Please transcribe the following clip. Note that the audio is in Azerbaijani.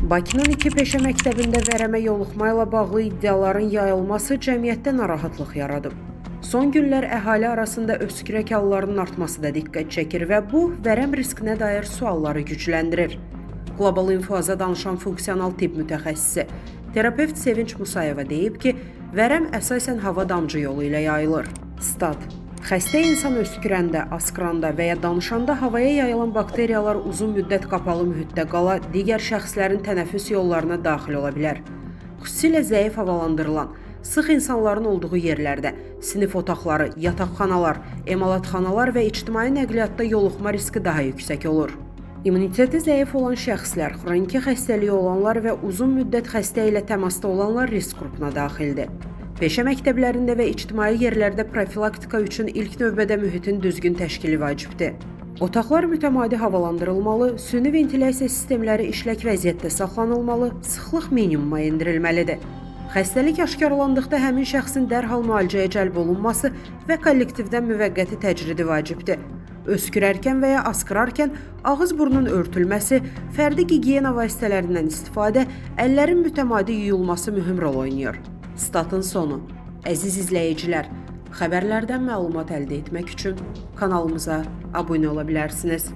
Bakının 2 peşə məktəbində vərəmə yoluxma ilə bağlı iddiaların yayılması cəmiyyətdə narahatlıq yaradıb. Son günlər əhali arasında öskürək hallarının artması da diqqət çəkir və bu, vərəm riskinə dair sualları gücləndirir. Qlobal Infoza danışan funksional tibb mütəxəssisi, terapevt Sevinç Musayeva deyib ki, vərəm əsasən hava damcı yolu ilə yayılır. Stat: Xəstə insan öskürəndə, askıranda və ya danışanda havaya yayılan bakteriyalar uzun müddət qapalı mühitdə qala digər şəxslərin tənəffüs yollarına daxil ola bilər. Xüsusilə zəif havalandırılan, sıx insanların olduğu yerlərdə, sinif otaqları, yataqxanalar, emalatxanalar və ictimai nəqliyyatda yoluxma riski daha yüksək olur. İmmuniteti zəif olan şəxslər, xroniki xəstəliyi olanlar və uzun müddət xəstə ilə təmasda olanlar risk qrupuna daxildir. Peşə məktəblərində və ictimai yerlərdə profilaktika üçün ilk növbədə mühitin düzgün təşkili vacibdir. Otaqlar mütəmadi havalandırılmalı, süni ventilyasiya sistemləri işlək vəziyyətdə saxlanılmalı, sıxlıq minimuma endirilməlidir. Xəstəlik aşkarlandıqda həmin şəxsin dərhal müalicəyə cəlb olunması və kollektivdən müvəqqəti təcridi vacibdir. Öskürərkən və ya askırarkən ağız-burnun örtülməsi, fərdi gigiyena vasitələrindən istifadə, əllərin mütəmadi yuyulması mühüm rol oynayır. Statın sonu. Əziz izləyicilər, xəbərlərdən məlumat əldə etmək üçün kanalımıza abunə ola bilərsiniz.